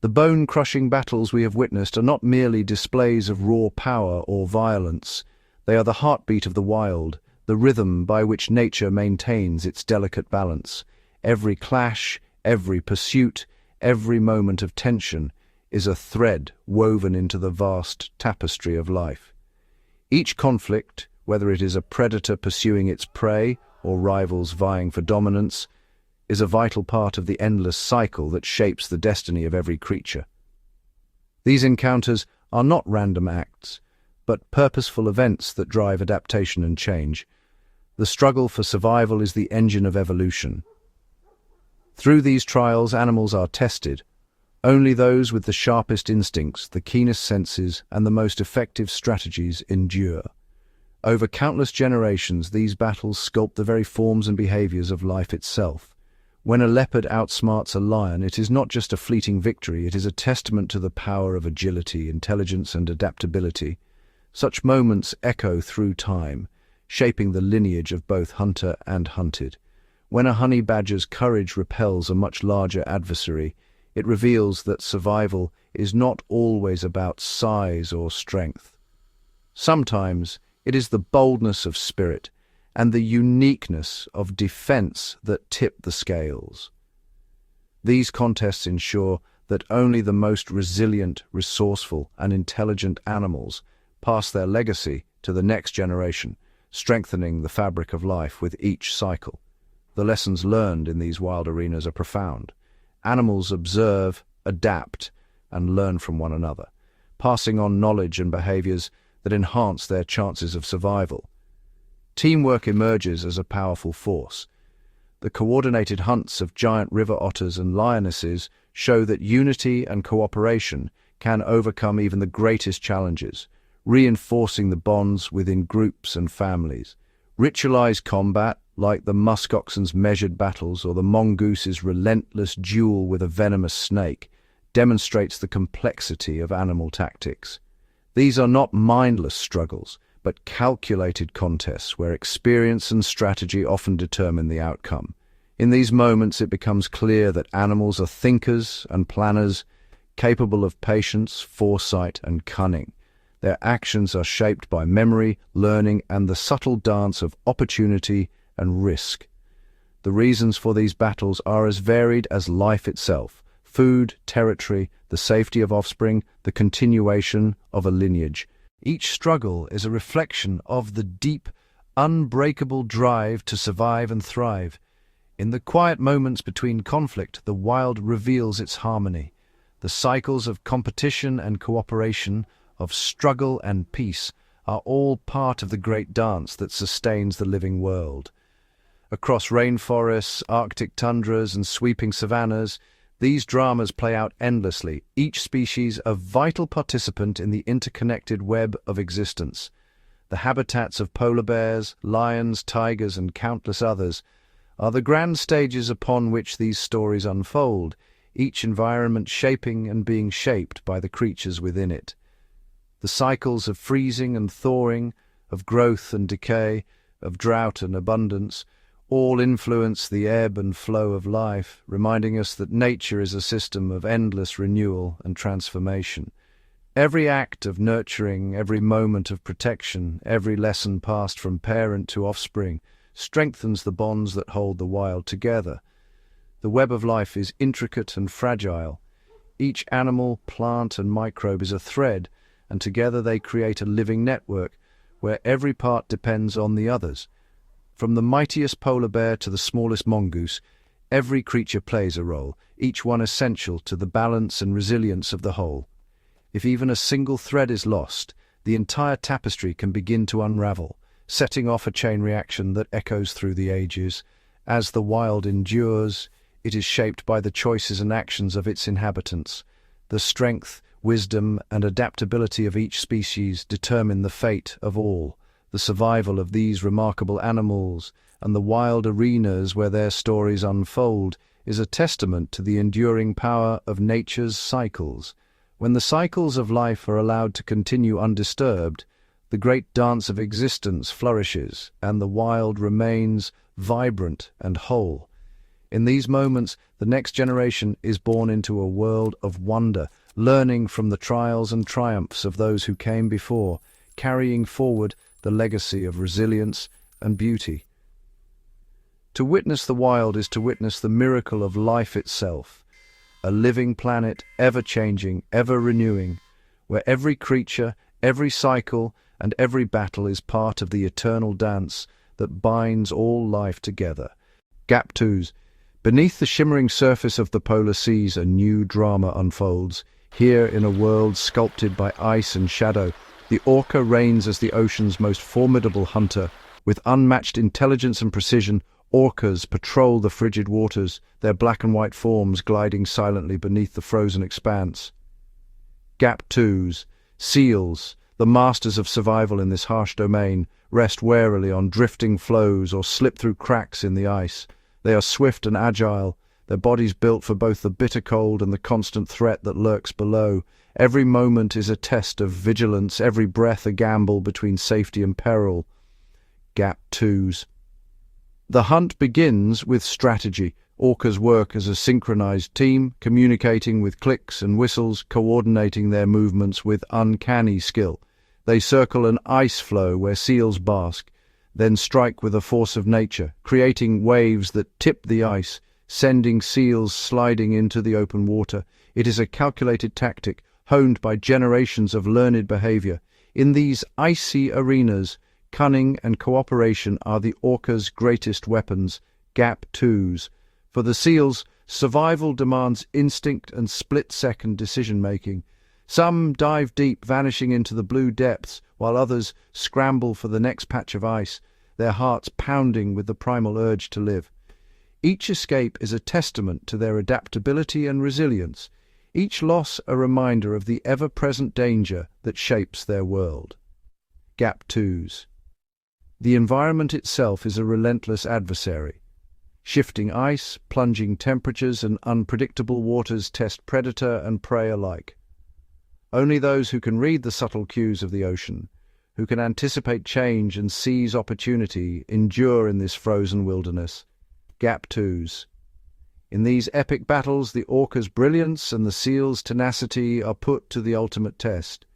The bone-crushing battles we have witnessed are not merely displays of raw power or violence. They are the heartbeat of the wild, the rhythm by which nature maintains its delicate balance. Every clash, every pursuit, every moment of tension is a thread woven into the vast tapestry of life. Each conflict, whether it is a predator pursuing its prey or rivals vying for dominance, is a vital part of the endless cycle that shapes the destiny of every creature. These encounters are not random acts, but purposeful events that drive adaptation and change. The struggle for survival is the engine of evolution. Through these trials, animals are tested. Only those with the sharpest instincts, the keenest senses, and the most effective strategies endure. Over countless generations, these battles sculpt the very forms and behaviors of life itself. When a leopard outsmarts a lion, it is not just a fleeting victory, it is a testament to the power of agility, intelligence, and adaptability. Such moments echo through time, shaping the lineage of both hunter and hunted. When a honey badger's courage repels a much larger adversary, it reveals that survival is not always about size or strength. Sometimes it is the boldness of spirit and the uniqueness of defense that tip the scales. These contests ensure that only the most resilient, resourceful, and intelligent animals pass their legacy to the next generation, strengthening the fabric of life with each cycle. The lessons learned in these wild arenas are profound. Animals observe, adapt, and learn from one another, passing on knowledge and behaviors that enhance their chances of survival. Teamwork emerges as a powerful force. The coordinated hunts of giant river otters and lionesses show that unity and cooperation can overcome even the greatest challenges, reinforcing the bonds within groups and families. Ritualized combat, like the musk oxen's measured battles or the mongoose's relentless duel with a venomous snake, demonstrates the complexity of animal tactics. These are not mindless struggles, but calculated contests where experience and strategy often determine the outcome. In these moments, it becomes clear that animals are thinkers and planners, capable of patience, foresight, and cunning. Their actions are shaped by memory, learning, and the subtle dance of opportunity and risk. The reasons for these battles are as varied as life itself: food, territory, the safety of offspring, the continuation of a lineage. Each struggle is a reflection of the deep, unbreakable drive to survive and thrive. In the quiet moments between conflict, the wild reveals its harmony. The cycles of competition and cooperation, of struggle and peace, are all part of the great dance that sustains the living world. Across rainforests, Arctic tundras, and sweeping savannas, these dramas play out endlessly, each species a vital participant in the interconnected web of existence. The habitats of polar bears, lions, tigers, and countless others are the grand stages upon which these stories unfold, each environment shaping and being shaped by the creatures within it. The cycles of freezing and thawing, of growth and decay, of drought and abundance, all influence the ebb and flow of life, reminding us that nature is a system of endless renewal and transformation. Every act of nurturing, every moment of protection, every lesson passed from parent to offspring, strengthens the bonds that hold the wild together. The web of life is intricate and fragile. Each animal, plant, and microbe is a thread, and together they create a living network where every part depends on the others. From the mightiest polar bear to the smallest mongoose, every creature plays a role, each one essential to the balance and resilience of the whole. If even a single thread is lost, the entire tapestry can begin to unravel, setting off a chain reaction that echoes through the ages. As the wild endures, it is shaped by the choices and actions of its inhabitants. The strength, wisdom, and adaptability of each species determine the fate of all. The survival of these remarkable animals and the wild arenas where their stories unfold is a testament to the enduring power of nature's cycles. When the cycles of life are allowed to continue undisturbed, the great dance of existence flourishes and the wild remains vibrant and whole. In these moments, the next generation is born into a world of wonder, learning from the trials and triumphs of those who came before, carrying forward the legacy of resilience and beauty. To witness the wild is to witness the miracle of life itself, a living planet, ever-changing, ever-renewing, where every creature, every cycle, and every battle is part of the eternal dance that binds all life together. Gap 2s. Beneath the shimmering surface of the polar seas, a new drama unfolds. Here, in a world sculpted by ice and shadow, the orca reigns as the ocean's most formidable hunter. With unmatched intelligence and precision, orcas patrol the frigid waters, their black and white forms gliding silently beneath the frozen expanse. Gap 2s. Seals, the masters of survival in this harsh domain, rest warily on drifting floes or slip through cracks in the ice. They are swift and agile, their bodies built for both the bitter cold and the constant threat that lurks below. Every moment is a test of vigilance, every breath a gamble between safety and peril. Gap 2s. The hunt begins with strategy. Orcas work as a synchronized team, communicating with clicks and whistles, coordinating their movements with uncanny skill. They circle an ice floe where seals bask, then strike with the force of nature, creating waves that tip the ice, sending seals sliding into the open water. It is a calculated tactic, honed by generations of learned behavior. In these icy arenas, cunning and cooperation are the orca's greatest weapons. Gap 2s. For the seals, survival demands instinct and split-second decision-making. Some dive deep, vanishing into the blue depths, while others scramble for the next patch of ice, their hearts pounding with the primal urge to live. Each escape is a testament to their adaptability and resilience, each loss a reminder of the ever-present danger that shapes their world. Gap 2s. The environment itself is a relentless adversary. Shifting ice, plunging temperatures, and unpredictable waters test predator and prey alike. Only those who can read the subtle cues of the ocean, who can anticipate change and seize opportunity, endure in this frozen wilderness. Gap 2s. In these epic battles, the orca's brilliance and the seal's tenacity are put to the ultimate test.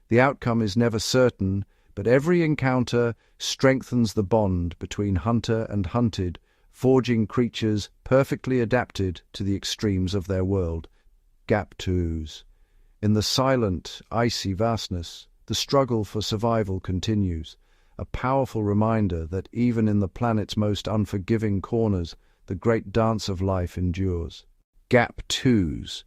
The outcome is never certain, but every encounter strengthens the bond between hunter and hunted, forging creatures perfectly adapted to the extremes of their world. Gap 2s. In the silent, icy vastness, the struggle for survival continues, a powerful reminder that even in the planet's most unforgiving corners, the great dance of life endures. Gap 2s.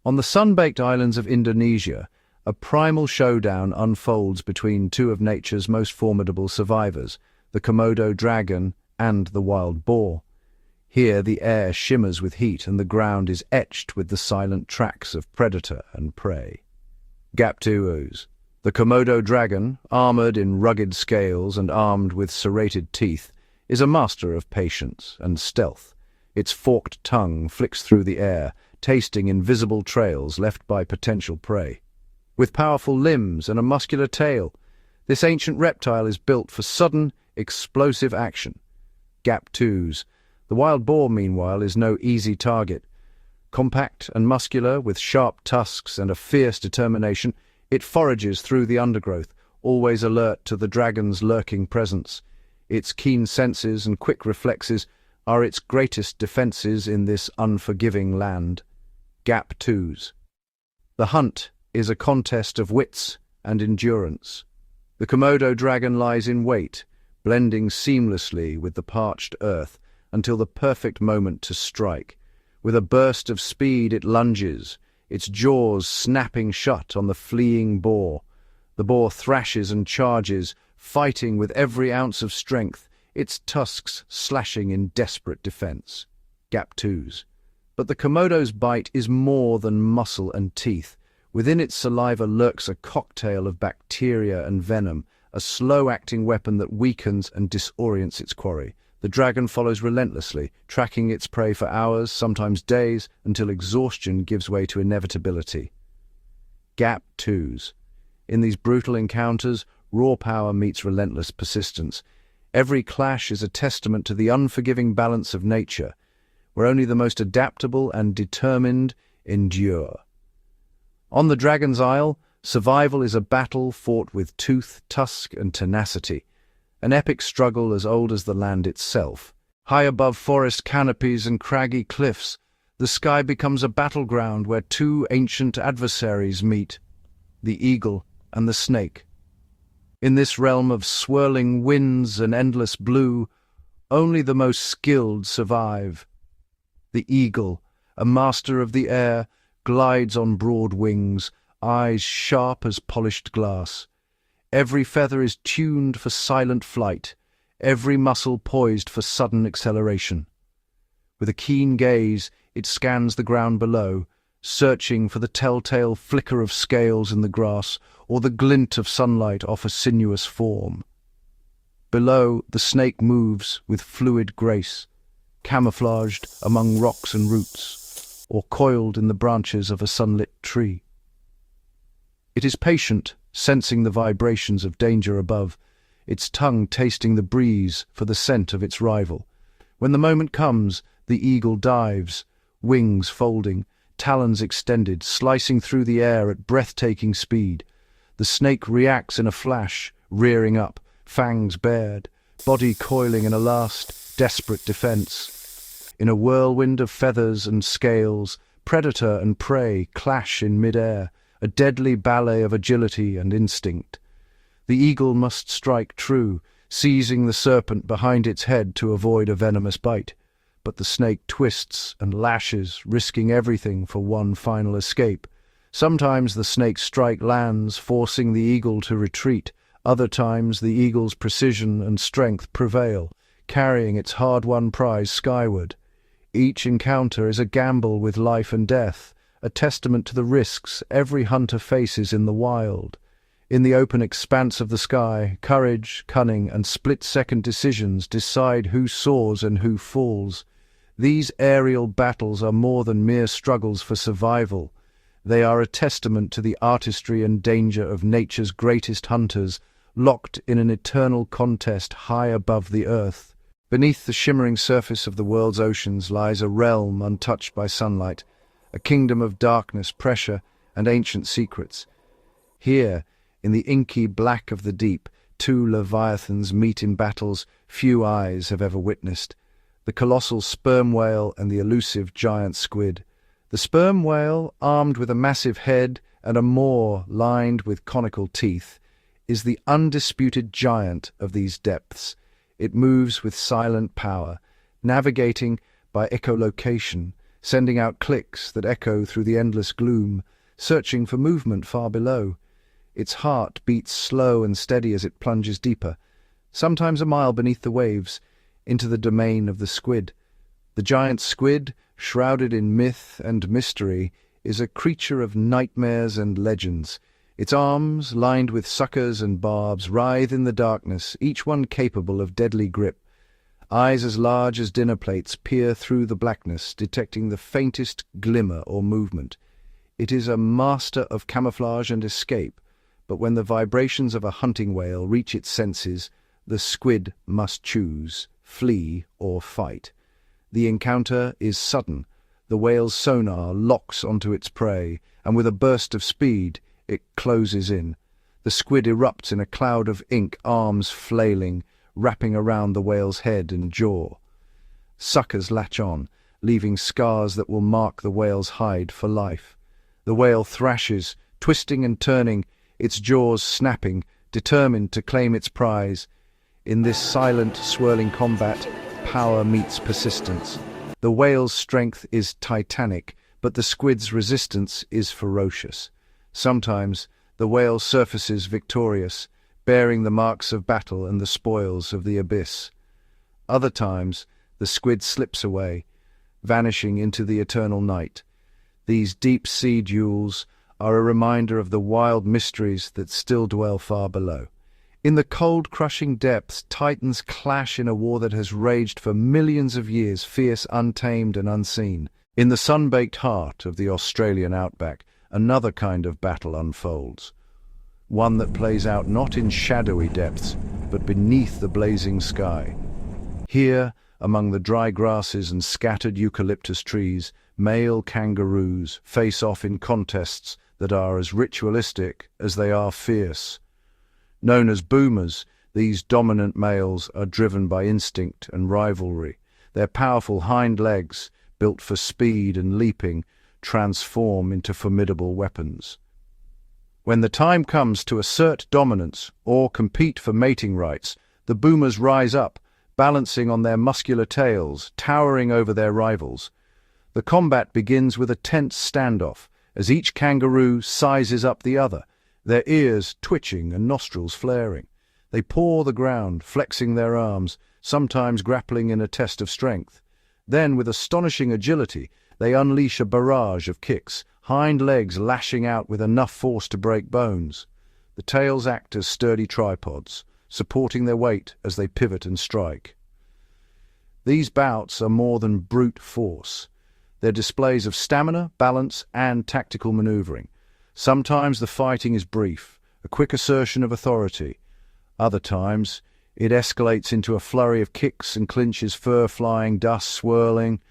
On the sun-baked islands of Indonesia, a primal showdown unfolds between two of nature's most formidable survivors, the Komodo dragon and the wild boar. Here the air shimmers with heat and the ground is etched with the silent tracks of predator and prey. Gap 2s. The Komodo dragon, armored in rugged scales and armed with serrated teeth, is a master of patience and stealth. Its forked tongue flicks through the air, tasting invisible trails left by potential prey. With powerful limbs and a muscular tail, this ancient reptile is built for sudden, explosive action. Gap twos. The wild boar, meanwhile, is no easy target. Compact and muscular, with sharp tusks and a fierce determination, it forages through the undergrowth, always alert to the dragon's lurking presence. Its keen senses and quick reflexes are its greatest defenses in this unforgiving land. Gap twos. The hunt is a contest of wits and endurance. The Komodo dragon lies in wait, blending seamlessly with the parched earth until the perfect moment to strike. With a burst of speed it lunges, its jaws snapping shut on the fleeing boar. The boar thrashes and charges, fighting with every ounce of strength, its tusks slashing in desperate defense. Gap twos. But the Komodo's bite is more than muscle and teeth. Within its saliva lurks a cocktail of bacteria and venom, a slow-acting weapon that weakens and disorients its quarry. The dragon follows relentlessly, tracking its prey for hours, sometimes days, until exhaustion gives way to inevitability. Gap twos. In these brutal encounters, raw power meets relentless persistence. Every clash is a testament to the unforgiving balance of nature, where only the most adaptable and determined endure. On the Dragon's Isle, survival is a battle fought with tooth, tusk, and tenacity. An epic struggle as old as the land itself. High above forest canopies and craggy cliffs, the sky becomes a battleground where two ancient adversaries meet, the eagle and the snake. In this realm of swirling winds and endless blue, only the most skilled survive. The eagle, a master of the air, glides on broad wings, eyes sharp as polished glass. Every feather is tuned for silent flight, every muscle poised for sudden acceleration. With a keen gaze, it scans the ground below, searching for the telltale flicker of scales in the grass or the glint of sunlight off a sinuous form. Below, the snake moves with fluid grace, camouflaged among rocks and roots, or coiled in the branches of a sunlit tree. It is patient, sensing the vibrations of danger above, its tongue tasting the breeze for the scent of its rival. When the moment comes, the eagle dives, wings folding, talons extended, slicing through the air at breathtaking speed. The snake reacts in a flash, rearing up, fangs bared, body coiling in a last, desperate defense. In a whirlwind of feathers and scales, predator and prey clash in mid-air, a deadly ballet of agility and instinct. The eagle must strike true, seizing the serpent behind its head to avoid a venomous bite. But the snake twists and lashes, risking everything for one final escape. Sometimes the snake's strike lands, forcing the eagle to retreat. Other times the eagle's precision and strength prevail, carrying its hard-won prize skyward. Each encounter is a gamble with life and death, a testament to the risks every hunter faces in the wild. In the open expanse of the sky, courage, cunning, and split-second decisions decide who soars and who falls. These aerial battles are more than mere struggles for survival. They are a testament to the artistry and danger of nature's greatest hunters, locked in an eternal contest high above the earth. Beneath the shimmering surface of the world's oceans lies a realm untouched by sunlight, a kingdom of darkness, pressure, and ancient secrets. Here, in the inky black of the deep, two leviathans meet in battles few eyes have ever witnessed. The colossal sperm whale and the elusive giant squid. The sperm whale, armed with a massive head and a maw lined with conical teeth, is the undisputed giant of these depths. It moves with silent power, navigating by echolocation, sending out clicks that echo through the endless gloom, searching for movement far below. Its heart beats slow and steady as it plunges deeper, sometimes a mile beneath the waves, into the domain of the squid. The giant squid, shrouded in myth and mystery, is a creature of nightmares and legends. Its arms, lined with suckers and barbs, writhe in the darkness, each one capable of deadly grip. Eyes as large as dinner plates peer through the blackness, detecting the faintest glimmer or movement. It is a master of camouflage and escape, but when the vibrations of a hunting whale reach its senses, the squid must choose, flee or fight. The encounter is sudden. The whale's sonar locks onto its prey, and with a burst of speed, it closes in. The squid erupts in a cloud of ink, arms flailing, wrapping around the whale's head and jaw. Suckers latch on, leaving scars that will mark the whale's hide for life. The whale thrashes, twisting and turning, its jaws snapping, determined to claim its prize. In this silent, swirling combat, power meets persistence. The whale's strength is titanic, but the squid's resistance is ferocious. Sometimes, the whale surfaces victorious, bearing the marks of battle and the spoils of the abyss. Other times, the squid slips away, vanishing into the eternal night. These deep-sea duels are a reminder of the wild mysteries that still dwell far below. In the cold, crushing depths, titans clash in a war that has raged for millions of years, fierce, untamed, and unseen. In the sun-baked heart of the Australian outback, another kind of battle unfolds. One that plays out not in shadowy depths, but beneath the blazing sky. Here, among the dry grasses and scattered eucalyptus trees, male kangaroos face off in contests that are as ritualistic as they are fierce. Known as boomers, these dominant males are driven by instinct and rivalry. Their powerful hind legs, built for speed and leaping, transform into formidable weapons. When the time comes to assert dominance or compete for mating rights, the boomers rise up, balancing on their muscular tails, towering over their rivals. The combat begins with a tense standoff, as each kangaroo sizes up the other, their ears twitching and nostrils flaring. They paw the ground, flexing their arms, sometimes grappling in a test of strength. Then, with astonishing agility, they unleash a barrage of kicks, hind legs lashing out with enough force to break bones. The tails act as sturdy tripods, supporting their weight as they pivot and strike. These bouts are more than brute force. They're displays of stamina, balance, and tactical maneuvering. Sometimes the fighting is brief, a quick assertion of authority. Other times, it escalates into a flurry of kicks and clinches, fur flying, dust swirling.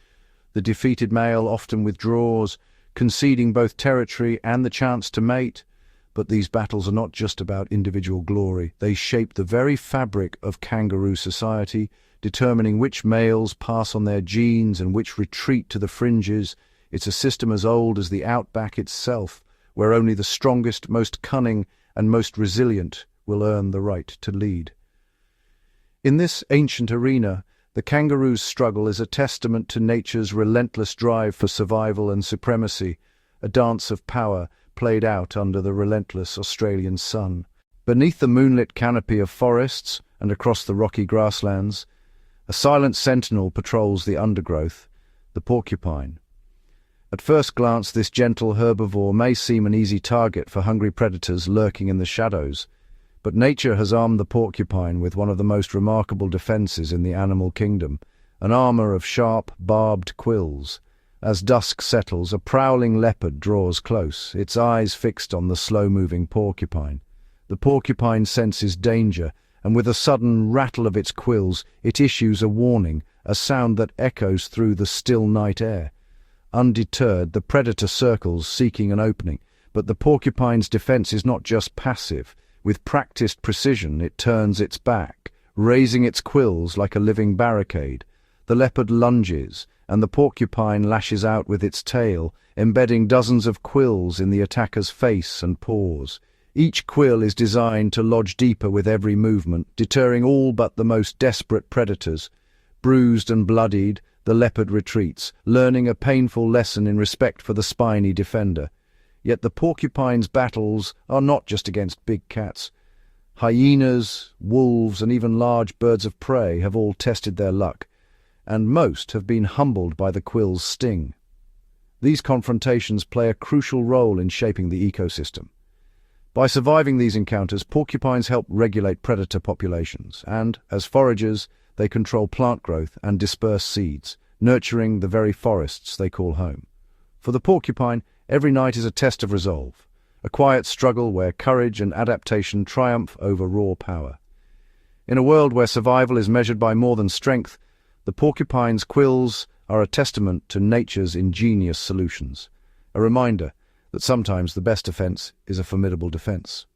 The defeated male often withdraws, conceding both territory and the chance to mate. But these battles are not just about individual glory. They shape the very fabric of kangaroo society, determining which males pass on their genes and which retreat to the fringes. It's a system as old as the outback itself, where only the strongest, most cunning, and most resilient will earn the right to lead. In this ancient arena, the kangaroo's struggle is a testament to nature's relentless drive for survival and supremacy, a dance of power played out under the relentless Australian sun. Beneath the moonlit canopy of forests and across the rocky grasslands, a silent sentinel patrols the undergrowth, the porcupine. At first glance, this gentle herbivore may seem an easy target for hungry predators lurking in the shadows, but nature has armed the porcupine with one of the most remarkable defenses in the animal kingdom, an armor of sharp, barbed quills. As dusk settles, a prowling leopard draws close, its eyes fixed on the slow-moving porcupine. The porcupine senses danger, and with a sudden rattle of its quills, it issues a warning, a sound that echoes through the still night air. Undeterred, the predator circles, seeking an opening, but the porcupine's defense is not just passive. With practiced precision, it turns its back, raising its quills like a living barricade. The leopard lunges, and the porcupine lashes out with its tail, embedding dozens of quills in the attacker's face and paws. Each quill is designed to lodge deeper with every movement, deterring all but the most desperate predators. Bruised and bloodied, the leopard retreats, learning a painful lesson in respect for the spiny defender. Yet the porcupine's battles are not just against big cats. Hyenas, wolves, and even large birds of prey have all tested their luck, and most have been humbled by the quill's sting. These confrontations play a crucial role in shaping the ecosystem. By surviving these encounters, porcupines help regulate predator populations, and, as foragers, They control plant growth and disperse seeds, nurturing the very forests they call home. For the porcupine, every night is a test of resolve, a quiet struggle where courage and adaptation triumph over raw power. In a world where survival is measured by more than strength, the porcupine's quills are a testament to nature's ingenious solutions, a reminder that sometimes the best defense is a formidable defense.